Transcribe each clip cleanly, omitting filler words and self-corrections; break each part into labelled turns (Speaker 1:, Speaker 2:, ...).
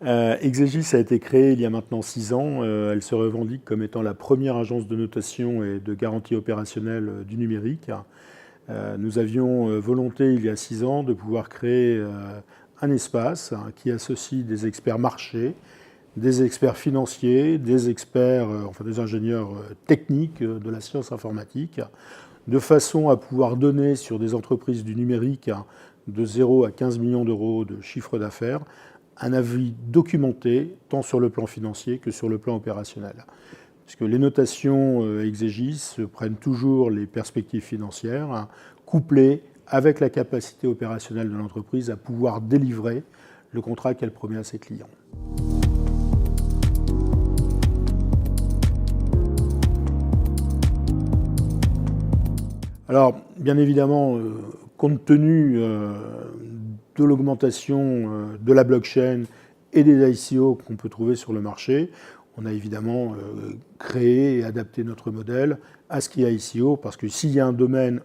Speaker 1: Exegis a été créée il y a maintenant 6 ans. Elle se revendique comme étant la première agence de notation et de garantie opérationnelle du numérique. Nous avions volonté il y a 6 ans de pouvoir créer un espace qui associe des experts marchés, des experts financiers, des experts, enfin des ingénieurs techniques de la science informatique, de façon à pouvoir donner sur des entreprises du numérique de 0 à 15 millions d'euros de chiffre d'affaires un avis documenté tant sur le plan financier que sur le plan opérationnel. Parce que les notations Exegis prennent toujours les perspectives financières, couplées avec la capacité opérationnelle de l'entreprise à pouvoir délivrer le contrat qu'elle promet à ses clients. Alors, bien évidemment, compte tenu de l'augmentation de la blockchain et des ICO qu'on peut trouver sur le marché, on a évidemment créé et adapté notre modèle à ce qui est ICO, parce que s'il y a un domaine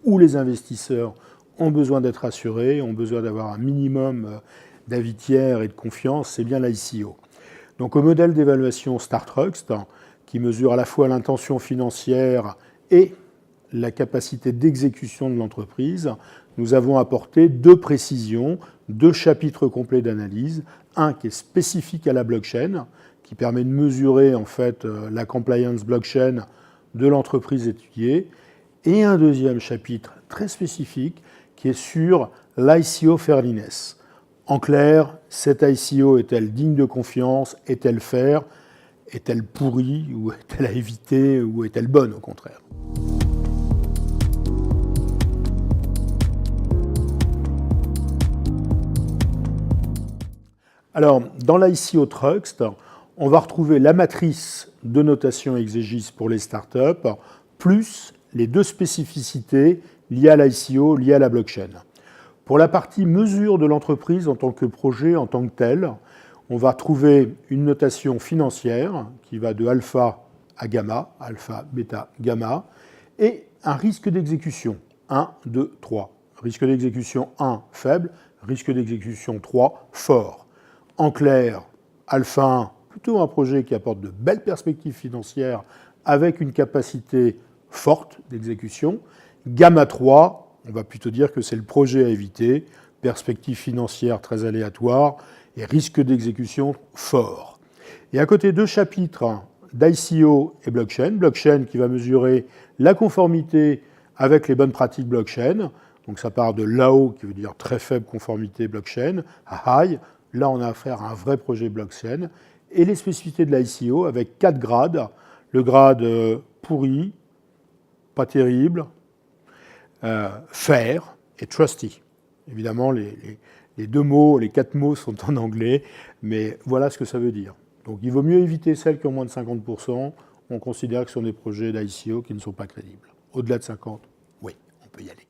Speaker 1: où les investisseurs ont besoin d'être assurés, ont besoin d'avoir un minimum d'avis tiers et de confiance, c'est bien l'ICO. Donc au modèle d'évaluation StarTrust, qui mesure à la fois l'intention financière et la capacité d'exécution de l'entreprise, nous avons apporté 2 précisions, 2 chapitres complets d'analyse. Un qui est spécifique à la blockchain, qui permet de mesurer en fait la compliance blockchain de l'entreprise étudiée, et un deuxième chapitre très spécifique qui est sur l'ICO fairness. En clair, cette ICO est-elle digne de confiance? Est-elle fair? Est-elle pourrie? Ou est-elle à éviter? Ou est-elle bonne au contraire? Alors, dans l'ICO Trust, on va retrouver la matrice de notation Exegis pour les startups, plus les 2 spécificités liées à l'ICO, liées à la blockchain. Pour la partie mesure de l'entreprise en tant que projet, en tant que tel, on va trouver une notation financière qui va de alpha à gamma, alpha, bêta, gamma, et un risque d'exécution, 1, 2, 3. Risque d'exécution 1, faible, risque d'exécution 3, fort. En clair, alpha 1, plutôt un projet qui apporte de belles perspectives financières avec une capacité forte d'exécution. Gamma 3, on va plutôt dire que c'est le projet à éviter, perspectives financières très aléatoires et risque d'exécution fort. Et à côté 2 chapitres d'ICO et blockchain. Blockchain qui va mesurer la conformité avec les bonnes pratiques blockchain. Donc ça part de low, qui veut dire très faible conformité blockchain, à high. Là, on a affaire à un vrai projet blockchain. Et les spécificités de l'ICO avec 4 grades. Le grade pourri, pas terrible, fair et trusty. Évidemment, les 2 mots, les 4 mots sont en anglais, mais voilà ce que ça veut dire. Donc il vaut mieux éviter celles qui ont moins de 50%. On considère que ce sont des projets d'ICO qui ne sont pas crédibles. Au-delà de 50, oui, on peut y aller.